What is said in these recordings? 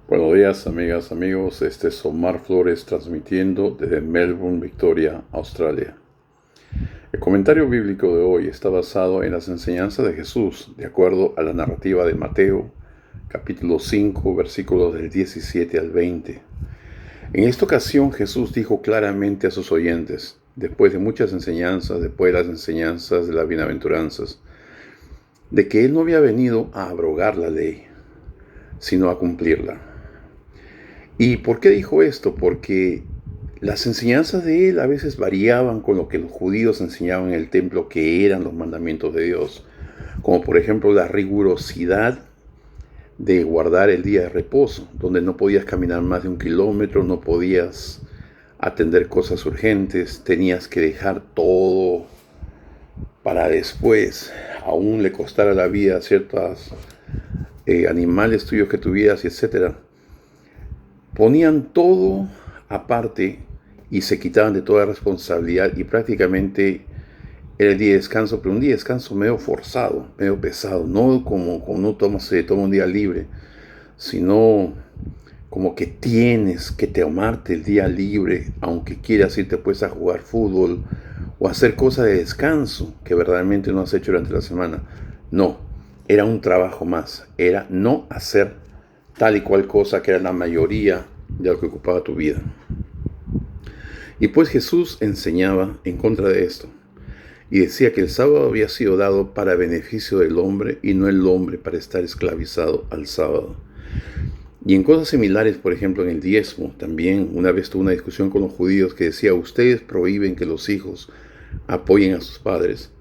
Buenos días, amigas, amigos. Este es Omar Flores transmitiendo desde Melbourne, Victoria, Australia. El comentario bíblico de hoy está basado en las enseñanzas de Jesús, de acuerdo a la narrativa de Mateo, capítulo 5, versículos del 17 al 20. En esta ocasión Jesús dijo claramente a sus oyentes, después de muchas enseñanzas, después de las enseñanzas de las bienaventuranzas, de que Él no había venido a abrogar la ley, sino a cumplirla. ¿Y por qué dijo esto? Porque las enseñanzas de él a veces variaban con lo que los judíos enseñaban en el templo, que eran los mandamientos de Dios, como por ejemplo la rigurosidad de guardar el día de reposo, donde no podías caminar más de 1 kilómetro, no podías atender cosas urgentes, tenías que dejar todo para después, aún le costara la vida a ciertos animales tuyos que tuvieras, etcétera. Ponían todo aparte y se quitaban de toda responsabilidad y prácticamente era el día de descanso, pero un día de descanso medio forzado, medio pesado, no como uno se toma un día libre, sino como que tienes que tomarte el día libre, aunque quieras irte pues a jugar fútbol o hacer cosas de descanso que verdaderamente no has hecho durante la semana. No, era un trabajo más, era no hacer tal y cual cosa que era la mayoría de lo que ocupaba tu vida. Y pues Jesús enseñaba en contra de esto y decía que el sábado había sido dado para beneficio del hombre y no el hombre para estar esclavizado al sábado. Y en cosas similares, por ejemplo, en el diezmo, también una vez tuve una discusión con los judíos que decía, ustedes prohíben que los hijos apoyen a sus padres.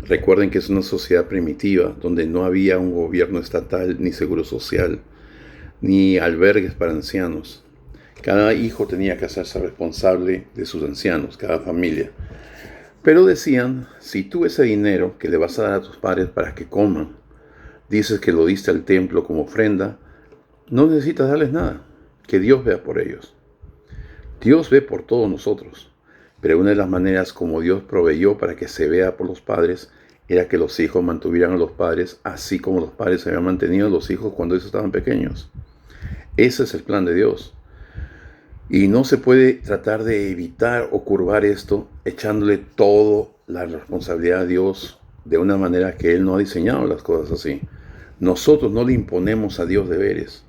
Recuerden que es una sociedad primitiva donde no había un gobierno estatal, ni seguro social, ni albergues para ancianos. Cada hijo tenía que hacerse responsable de sus ancianos, cada familia. Pero decían, si tú ese dinero que le vas a dar a tus padres para que coman, dices que lo diste al templo como ofrenda, no necesitas darles nada, que Dios vea por ellos. Dios ve por todos nosotros, pero una de las maneras como Dios proveyó para que se vea por los padres era que los hijos mantuvieran a los padres, así como los padres habían mantenido a los hijos cuando ellos estaban pequeños. Ese es el plan de Dios. Y no se puede tratar de evitar o curvar esto echándole toda la responsabilidad a Dios de una manera que Él no ha diseñado las cosas así. Nosotros no le imponemos a Dios deberes.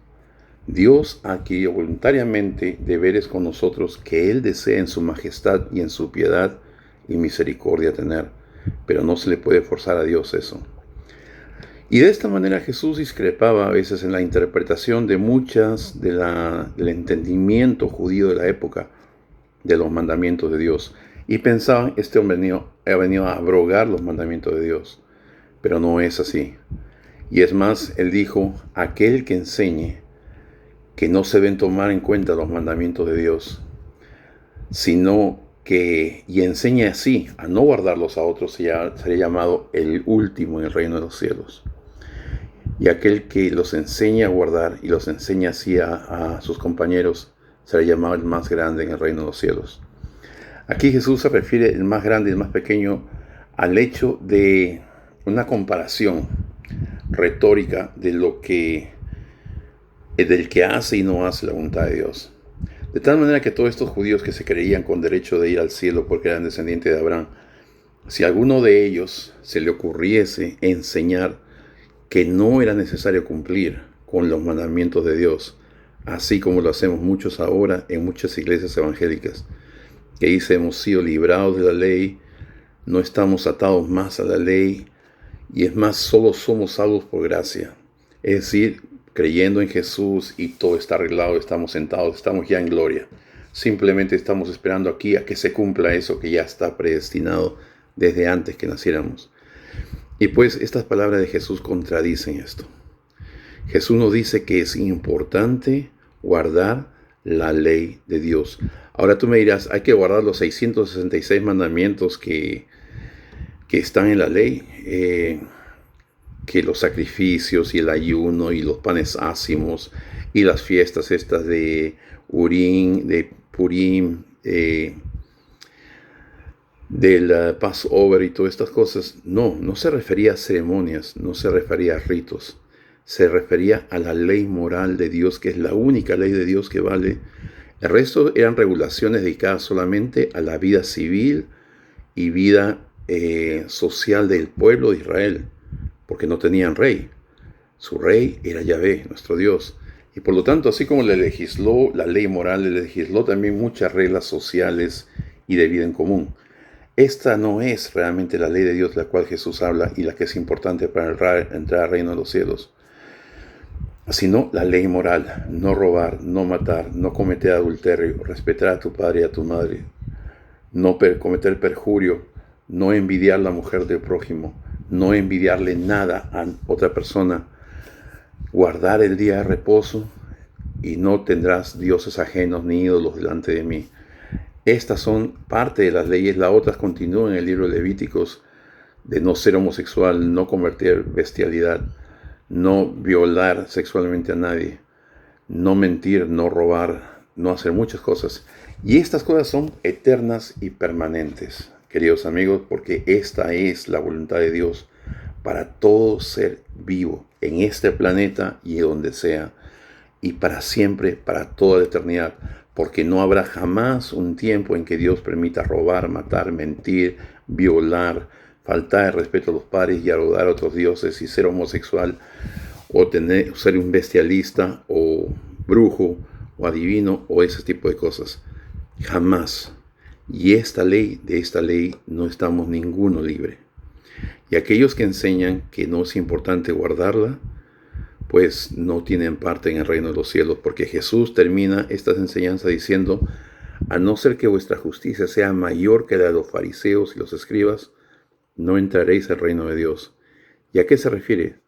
Dios ha adquirido voluntariamente deberes con nosotros que Él desea en su majestad y en su piedad y misericordia tener. Pero no se le puede forzar a Dios eso. Y de esta manera Jesús discrepaba a veces en la interpretación de muchas del entendimiento judío de la época de los mandamientos de Dios. Y pensaban, este hombre ha venido a abrogar los mandamientos de Dios. Pero no es así. Y es más, él dijo, aquel que enseñe que no se deben tomar en cuenta los mandamientos de Dios, sino que, y enseñe así a no guardarlos a otros, sería llamado el último en el reino de los cielos. Y aquel que los enseña a guardar y los enseña así a sus compañeros será llamado el más grande en el reino de los cielos. Aquí Jesús se refiere el más grande y el más pequeño al hecho de una comparación retórica de del que hace y no hace la voluntad de Dios. De tal manera que todos estos judíos que se creían con derecho de ir al cielo porque eran descendientes de Abraham, si a alguno de ellos se le ocurriese enseñar que no era necesario cumplir con los mandamientos de Dios, así como lo hacemos muchos ahora en muchas iglesias evangélicas, que dice hemos sido librados de la ley, no estamos atados más a la ley, y es más, solo somos salvos por gracia. Es decir, creyendo en Jesús y todo está arreglado, estamos sentados, estamos ya en gloria. Simplemente estamos esperando aquí a que se cumpla eso que ya está predestinado desde antes que naciéramos. Y pues estas palabras de Jesús contradicen esto. Jesús nos dice que es importante guardar la ley de Dios. Ahora tú me dirás, hay que guardar los 666 mandamientos que están en la ley, que los sacrificios y el ayuno y los panes ácimos y las fiestas estas de Urim, de Purim, del Passover y todas estas cosas. No se refería a ceremonias, no se refería a ritos, se refería a la ley moral de Dios, que es la única ley de Dios que vale. El resto eran regulaciones dedicadas solamente a la vida civil y vida social del pueblo de Israel, porque no tenían rey. Su rey era Yahvé, nuestro Dios. Y por lo tanto, así como le legisló la ley moral, le legisló también muchas reglas sociales y de vida en común. Esta no es realmente la ley de Dios, la cual Jesús habla y la que es importante para entrar al reino de los cielos, sino la ley moral: no robar, no matar, no cometer adulterio, respetar a tu padre y a tu madre, no cometer perjurio, no envidiar a la mujer del prójimo, no envidiarle nada a otra persona, guardar el día de reposo, y no tendrás dioses ajenos ni ídolos delante de mí. Estas son parte de las leyes. Las otras continúan en el libro de Levíticos, de no ser homosexual, no cometer bestialidad, no violar sexualmente a nadie, no mentir, no robar, no hacer muchas cosas. Y estas cosas son eternas y permanentes, queridos amigos, porque esta es la voluntad de Dios para todo ser vivo en este planeta y donde sea, y para siempre, para toda la eternidad, porque no habrá jamás un tiempo en que Dios permita robar, matar, mentir, violar, faltar el respeto a los padres y adorar a otros dioses y ser homosexual o ser un bestialista o brujo o adivino o ese tipo de cosas. Jamás. Y de esta ley no estamos ninguno libre. Y aquellos que enseñan que no es importante guardarla, pues no tienen parte en el reino de los cielos, porque Jesús termina estas enseñanzas diciendo: a no ser que vuestra justicia sea mayor que la de los fariseos y los escribas, no entraréis al reino de Dios. ¿Y a qué se refiere?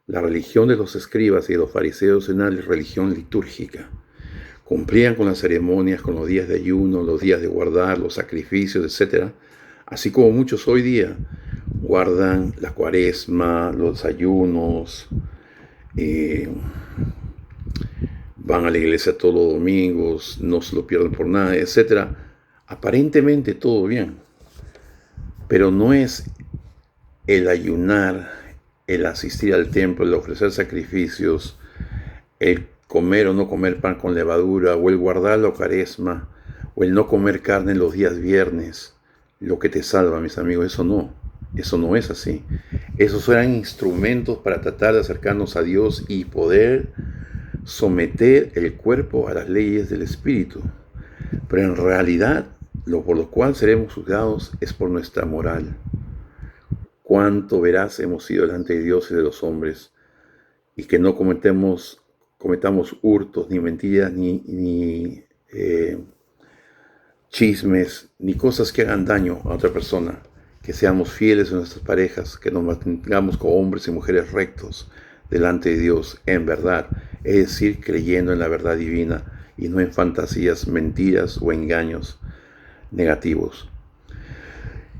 La religión de los escribas y de los fariseos era una religión litúrgica. Cumplían con las ceremonias, con los días de ayuno, los días de guardar, los sacrificios, etc. Así como muchos hoy día guardan la cuaresma, los ayunos, van a la iglesia todos los domingos, no se lo pierden por nada, etc. Aparentemente todo bien, pero no es el ayunar, el asistir al templo, el ofrecer sacrificios, el comer o no comer pan con levadura, o el guardar la cuaresma, o el no comer carne en los días viernes, lo que te salva, mis amigos. Eso no es así. Esos eran instrumentos para tratar de acercarnos a Dios y poder someter el cuerpo a las leyes del Espíritu. Pero en realidad, lo por lo cual seremos juzgados es por nuestra moral. Cuánto veraz hemos sido delante de Dios y de los hombres, y que no cometamos hurtos, ni mentiras, ni chismes, ni cosas que hagan daño a otra persona. Que seamos fieles a nuestras parejas, que nos mantengamos como hombres y mujeres rectos delante de Dios en verdad, es decir, creyendo en la verdad divina y no en fantasías, mentiras o engaños negativos.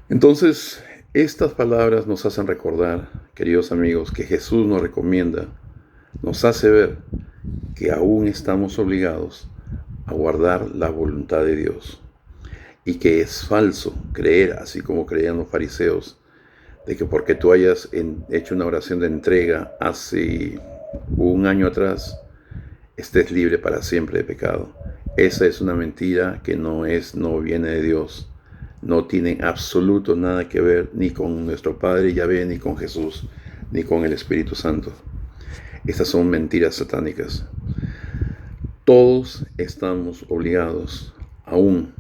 Entonces, estas palabras nos hacen recordar, queridos amigos, que Jesús nos recomienda, nos hace ver que aún estamos obligados a guardar la voluntad de Dios. Y que es falso creer, así como creían los fariseos, de que porque tú hayas hecho una oración de entrega hace un año atrás, estés libre para siempre de pecado. Esa es una mentira que no viene de Dios. No tiene absoluto nada que ver ni con nuestro Padre Yahvé, ni con Jesús, ni con el Espíritu Santo. Estas son mentiras satánicas. Todos estamos obligados aún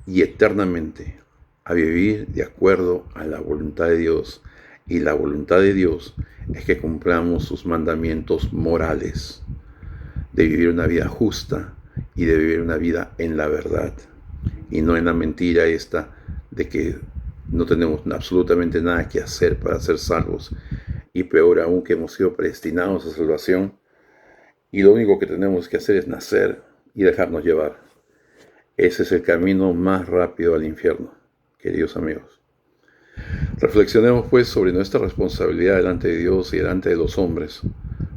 y eternamente a vivir de acuerdo a la voluntad de Dios, y la voluntad de Dios es que cumplamos sus mandamientos morales, de vivir una vida justa y de vivir una vida en la verdad y no en la mentira esta de que no tenemos absolutamente nada que hacer para ser salvos, y peor aún que hemos sido predestinados a salvación y lo único que tenemos que hacer es nacer y dejarnos llevar. Ese es el camino más rápido al infierno, queridos amigos. Reflexionemos pues sobre nuestra responsabilidad delante de Dios y delante de los hombres,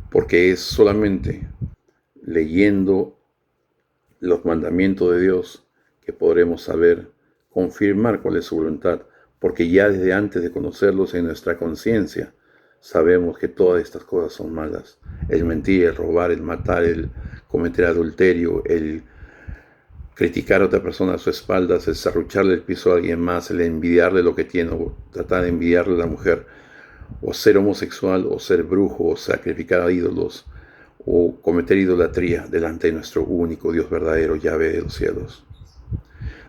porque es solamente leyendo los mandamientos de Dios que podremos saber, confirmar cuál es su voluntad, porque ya desde antes de conocerlos en nuestra conciencia sabemos que todas estas cosas son malas. El mentir, el robar, el matar, el cometer adulterio, el criticar a otra persona a su espaldas, el serrucharle el piso a alguien más, el envidiarle lo que tiene, o tratar de envidiarle a la mujer, o ser homosexual, o ser brujo, o sacrificar a ídolos, o cometer idolatría delante de nuestro único Dios verdadero, Yahvé de los cielos.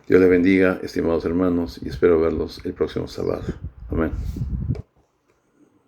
Dios les bendiga, estimados hermanos, y espero verlos el próximo sábado. Amén.